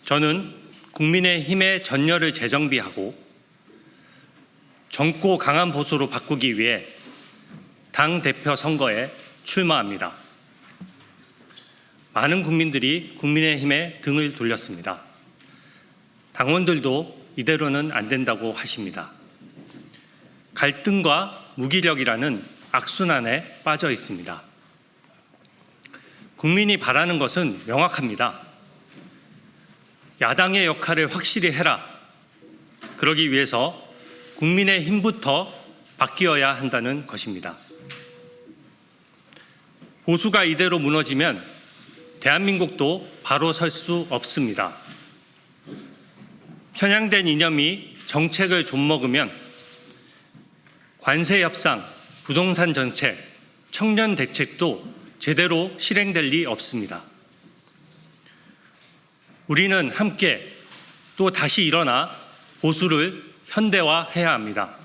저는 국민의힘의 전열을 재정비하고 젊고 강한 보수로 바꾸기 위해 당대표 선거에 출마합니다. 많은 국민들이 국민의힘에 등을 돌렸습니다. 당원들도 이대로는 안 된다고 하십니다. 갈등과 무기력이라는 악순환에 빠져 있습니다. 국민이 바라는 것은 명확합니다. 야당의 역할을 확실히 해라. 그러기 위해서 국민의힘부터 바뀌어야 한다는 것입니다. 보수가 이대로 무너지면 대한민국도 바로 설 수 없습니다. 편향된 이념이 정책을 좀먹으면 관세 협상, 부동산 정책, 청년 대책도 제대로 실행될 리 없습니다. 우리는 함께 또 다시 일어나 보수를 현대화해야 합니다.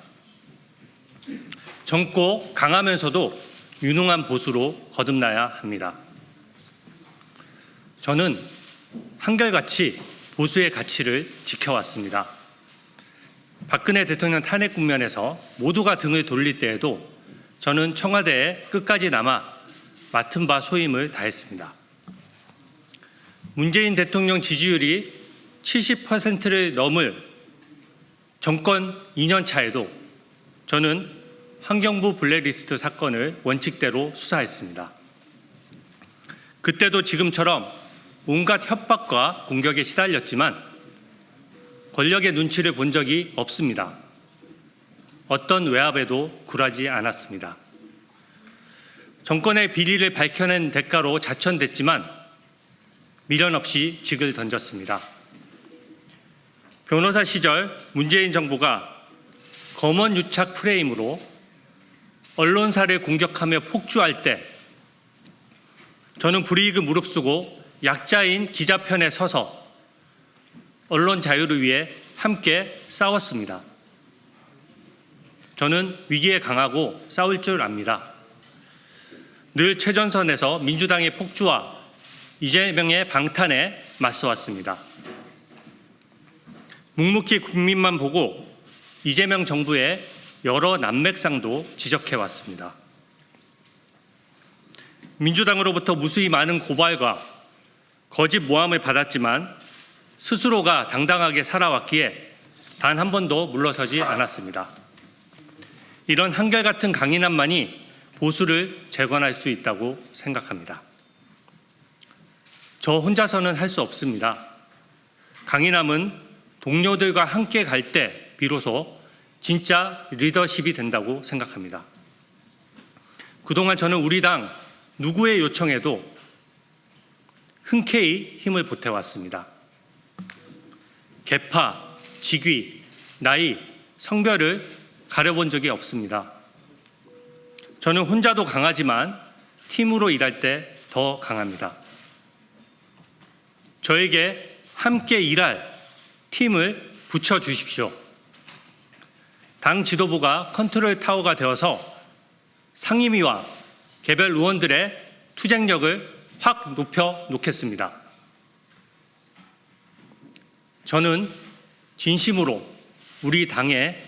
젊고 강하면서도 유능한 보수로 거듭나야 합니다. 저는 한결같이 보수의 가치를 지켜왔습니다. 박근혜 대통령 탄핵 국면에서 모두가 등을 돌릴 때에도 저는 청와대에 끝까지 남아 맡은 바 소임을 다했습니다. 문재인 대통령 지지율이 70%를 넘을 정권 2년 차에도 저는 환경부 블랙리스트 사건을 원칙대로 수사했습니다. 그때도 지금처럼 온갖 협박과 공격에 시달렸지만 권력의 눈치를 본 적이 없습니다. 어떤 외압에도 굴하지 않았습니다. 정권의 비리를 밝혀낸 대가로 자천됐지만 미련 없이 직을 던졌습니다. 변호사 시절 문재인 정부가 검언 유착 프레임으로 언론사를 공격하며 폭주할 때 저는 불이익을 무릅쓰고 약자인 기자 편에 서서 언론 자유를 위해 함께 싸웠습니다. 저는 위기에 강하고 싸울 줄 압니다. 늘 최전선에서 민주당의 폭주와 이재명의 방탄에 맞서왔습니다. 묵묵히 국민만 보고 이재명 정부의 여러 난맥상도 지적해왔습니다. 민주당으로부터 무수히 많은 고발과 거짓 모함을 받았지만 스스로가 당당하게 살아왔기에 단 한 번도 물러서지 않았습니다. 이런 한결같은 강인함만이 보수를 재건할 수 있다고 생각합니다. 저 혼자서는 할 수 없습니다. 강인함은 동료들과 함께 갈 때 비로소 진짜 리더십이 된다고 생각합니다. 그동안 저는 우리 당 누구의 요청에도 흔쾌히 힘을 보태왔습니다. 계파, 직위, 나이, 성별을 가려본 적이 없습니다. 저는 혼자도 강하지만 팀으로 일할 때 더 강합니다. 저에게 함께 일할 팀을 붙여주십시오. 당 지도부가 컨트롤 타워가 되어서 상임위와 개별 의원들의 투쟁력을 확 높여 놓겠습니다. 저는 진심으로 우리 당의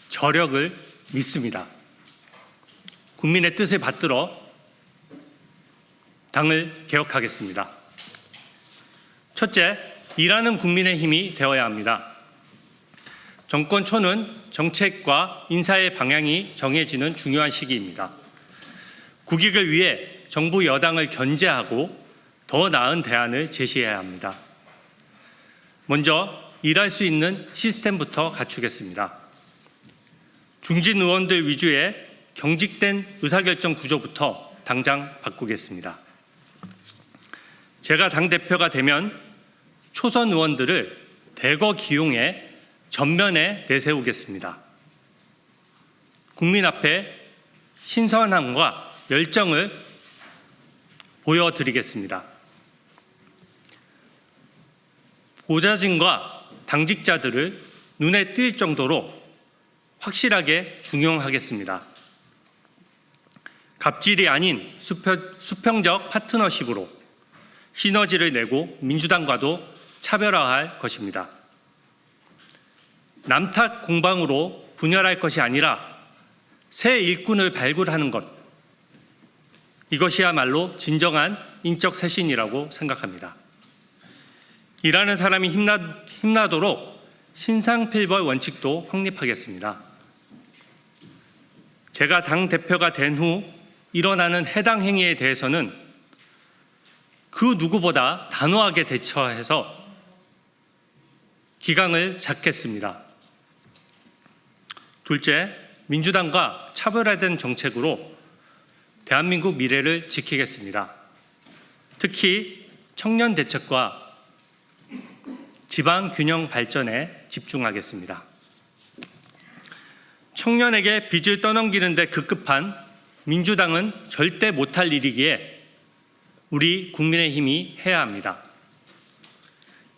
저력을 믿습니다. 국민의 뜻을 받들어 당을 개혁하겠습니다. 첫째, 일하는 국민의힘이 되어야 합니다. 정권 초는 정책과 인사의 방향이 정해지는 중요한 시기입니다. 국익을 위해 정부 여당을 견제하고 더 나은 대안을 제시해야 합니다. 먼저 일할 수 있는 시스템부터 갖추겠습니다. 중진 의원들 위주의 경직된 의사결정 구조부터 당장 바꾸겠습니다. 제가 당대표가 되면 초선 의원들을 대거 기용해 전면에 내세우겠습니다. 국민 앞에 신선함과 열정을 보여드리겠습니다. 보좌진과 당직자들을 눈에 띌 정도로 확실하게 중용하겠습니다. 갑질이 아닌 수평적 파트너십으로 시너지를 내고 민주당과도 차별화할 것입니다. 남탓 공방으로 분열할 것이 아니라 새 일꾼을 발굴하는 것, 이것이야말로 진정한 인적 쇄신이라고 생각합니다. 일하는 사람이 힘나도록 신상필벌 원칙도 확립하겠습니다. 제가 당대표가 된 후 일어나는 해당 행위에 대해서는 그 누구보다 단호하게 대처해서 기강을 잡겠습니다. 둘째, 민주당과 차별화된 정책으로 대한민국 미래를 지키겠습니다. 특히 청년 대책과 지방 균형 발전에 집중하겠습니다. 청년에게 빚을 떠넘기는 데 급급한 민주당은 절대 못할 일이기에 우리 국민의힘이 해야 합니다.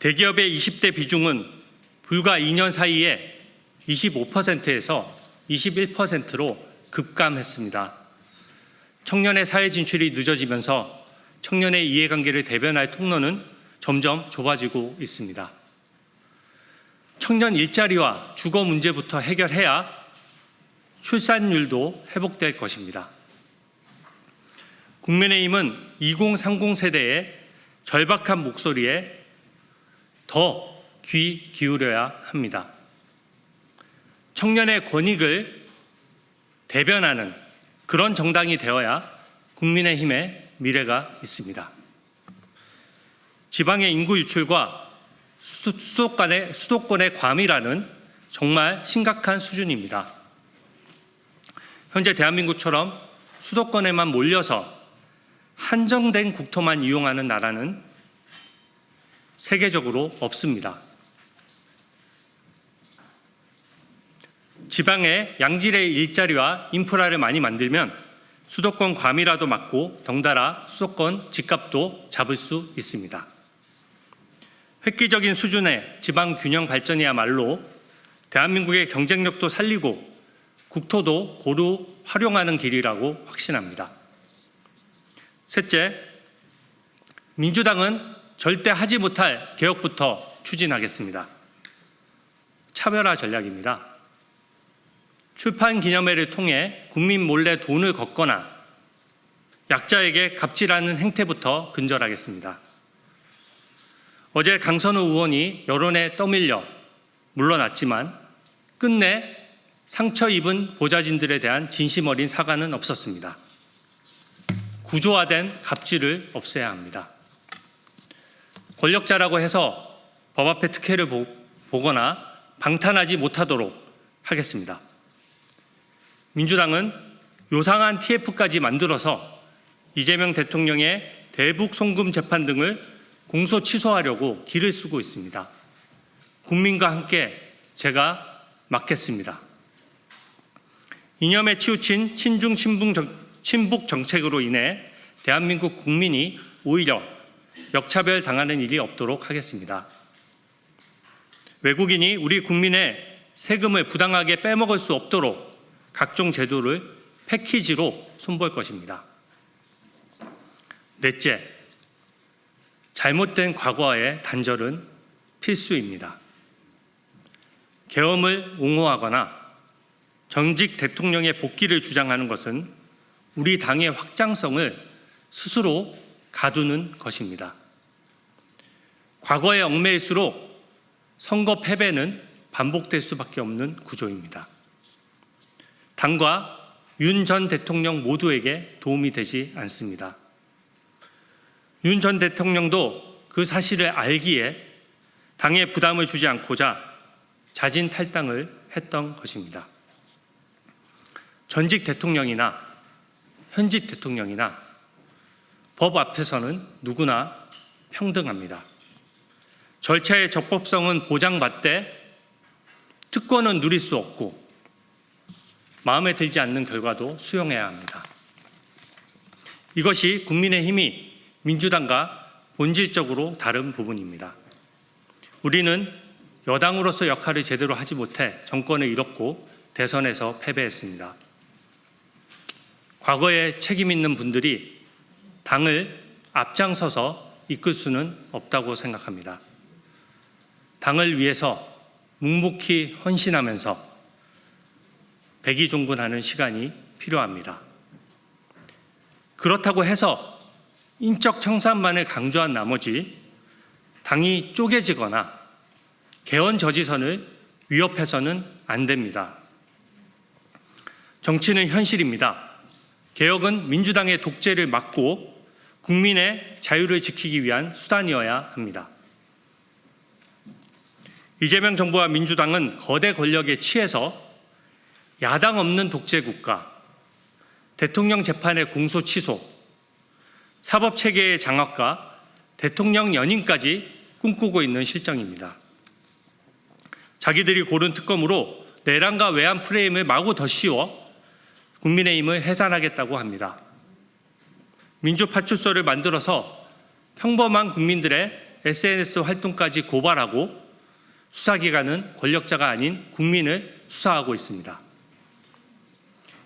대기업의 20대 비중은 불과 2년 사이에 25%에서 21%로 급감했습니다. 청년의 사회 진출이 늦어지면서 청년의 이해관계를 대변할 통로는 점점 좁아지고 있습니다. 청년 일자리와 주거 문제부터 해결해야 출산율도 회복될 것입니다. 국민의힘은 2030 세대의 절박한 목소리에 더 귀 기울여야 합니다. 청년의 권익을 대변하는 그런 정당이 되어야 국민의힘의 미래가 있습니다. 지방의 인구 유출과 수도권의 과밀화는 정말 심각한 수준입니다. 현재 대한민국처럼 수도권에만 몰려서 한정된 국토만 이용하는 나라는 세계적으로 없습니다. 지방에 양질의 일자리와 인프라를 많이 만들면 수도권 과밀화도 막고 덩달아 수도권 집값도 잡을 수 있습니다. 획기적인 수준의 지방 균형 발전이야말로 대한민국의 경쟁력도 살리고 국토도 고루 활용하는 길이라고 확신합니다. 셋째, 민주당은 절대 하지 못할 개혁부터 추진하겠습니다. 차별화 전략입니다. 출판 기념회를 통해 국민 몰래 돈을 걷거나 약자에게 갑질하는 행태부터 근절하겠습니다. 어제 강선우 의원이 여론에 떠밀려 물러났지만 끝내 상처 입은 보좌진들에 대한 진심 어린 사과는 없었습니다. 구조화된 갑질을 없애야 합니다. 권력자라고 해서 법 앞에 특혜를 보거나 방탄하지 못하도록 하겠습니다. 민주당은 요상한 TF까지 만들어서 이재명 대통령의 대북 송금 재판 등을 공소 취소하려고 기를 쓰고 있습니다. 국민과 함께 제가 막겠습니다. 이념에 치우친 친중 친북 정책으로 인해 대한민국 국민이 오히려 역차별 당하는 일이 없도록 하겠습니다. 외국인이 우리 국민의 세금을 부당하게 빼먹을 수 없도록 각종 제도를 패키지로 손볼 것입니다. 넷째, 잘못된 과거와의 단절은 필수입니다. 계엄을 옹호하거나 전직 대통령의 복귀를 주장하는 것은 우리 당의 확장성을 스스로 가두는 것입니다. 과거에 얽매일수록 선거 패배는 반복될 수밖에 없는 구조입니다. 당과 윤 전 대통령 모두에게 도움이 되지 않습니다. 윤 전 대통령도 그 사실을 알기에 당에 부담을 주지 않고자 자진 탈당을 했던 것입니다. 전직 대통령이나 현직 대통령이나 법 앞에서는 누구나 평등합니다. 절차의 적법성은 보장받되 특권은 누릴 수 없고 마음에 들지 않는 결과도 수용해야 합니다. 이것이 국민의힘이 민주당과 본질적으로 다른 부분입니다. 우리는 여당으로서 역할을 제대로 하지 못해 정권을 잃었고 대선에서 패배했습니다. 과거에 책임 있는 분들이 당을 앞장서서 이끌 수는 없다고 생각합니다. 당을 위해서 묵묵히 헌신하면서 백의종군하는 시간이 필요합니다. 그렇다고 해서 인적 청산만을 강조한 나머지 당이 쪼개지거나 개헌 저지선을 위협해서는 안 됩니다. 정치는 현실입니다. 개혁은 민주당의 독재를 막고 국민의 자유를 지키기 위한 수단이어야 합니다. 이재명 정부와 민주당은 거대 권력에 취해서 야당 없는 독재 국가, 대통령 재판의 공소 취소, 사법체계의 장악과 대통령 연임까지 꿈꾸고 있는 실정입니다. 자기들이 고른 특검으로 내란과 외환 프레임을 마구 더 씌워 국민의힘을 해산하겠다고 합니다. 민주파출소를 만들어서 평범한 국민들의 SNS 활동까지 고발하고 수사기관은 권력자가 아닌 국민을 수사하고 있습니다.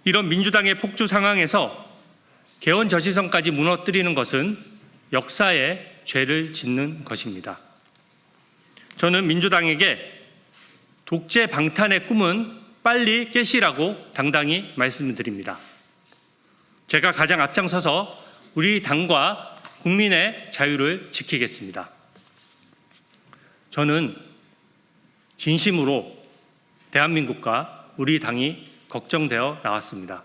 이런 민주당의 폭주 상황에서 개헌 저지선까지 무너뜨리는 것은 역사에 죄를 짓는 것입니다. 저는 민주당에게 독재 방탄의 꿈은 빨리 깨시라고 당당히 말씀드립니다. 제가 가장 앞장서서 우리 당과 국민의 자유를 지키겠습니다. 저는 진심으로 대한민국과 우리 당이 걱정되어 나왔습니다.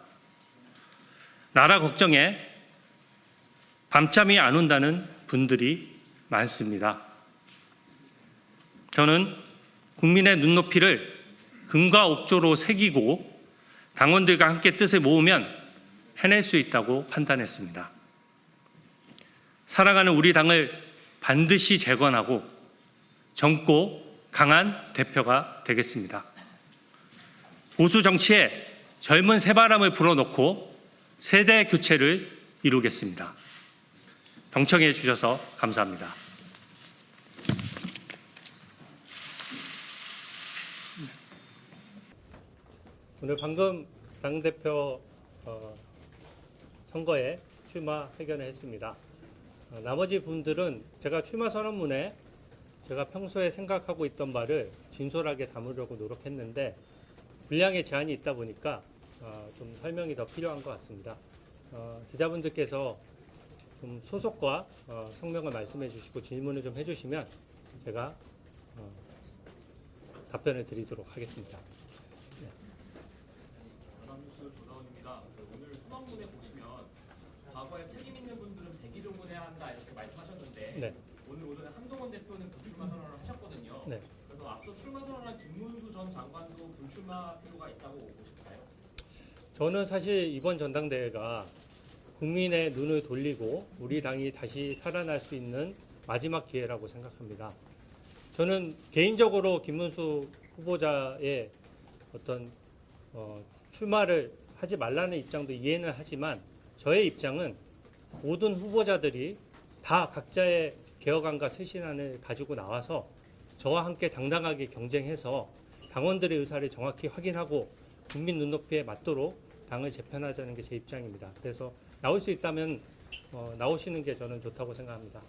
나라 걱정에 밤잠이 안 온다는 분들이 많습니다. 저는 국민의 눈높이를 금과 옥조로 새기고 당원들과 함께 뜻을 모으면 해낼 수 있다고 판단했습니다. 살아가는 우리 당을 반드시 재건하고 젊고 강한 대표가 되겠습니다. 보수 정치에 젊은 새바람을 불어넣고 세대 교체를 이루겠습니다. 경청해 주셔서 감사합니다. 오늘 방금 당대표 선거에 출마 회견을 했습니다. 나머지 분들은 제가 출마 선언문에 제가 평소에 생각하고 있던 바를 진솔하게 담으려고 노력했는데 분량의 제한이 있다 보니까 좀 설명이 더 필요한 것 같습니다. 기자분들께서 좀 소속과 성명을 말씀해 주시고 질문을 좀 해주시면 제가 답변을 드리도록 하겠습니다. 네. 연합뉴스 조다원입니다. 오늘 소방문에 보시면 과거에 책임 있는 분들은 백의종군해야 한다 이렇게 말씀하셨는데 네. 오늘 오전에 한동훈 대표는 불출마 선언을 하셨거든요. 네. 그래서 앞서 출마 선언한 김문수 전 장관도 불출마 필요가 있다고 보실까요? 저는 사실 이번 전당대회가 국민의 눈을 돌리고 우리 당이 다시 살아날 수 있는 마지막 기회라고 생각합니다. 저는 개인적으로 김문수 후보자의 어떤 출마를 하지 말라는 입장도 이해는 하지만 저의 입장은 모든 후보자들이 다 각자의 개혁안과 쇄신안을 가지고 나와서 저와 함께 당당하게 경쟁해서 당원들의 의사를 정확히 확인하고 국민 눈높이에 맞도록 당을 재편하자는 게 제 입장입니다. 그래서 나올 수 있다면 나오시는 게 저는 좋다고 생각합니다.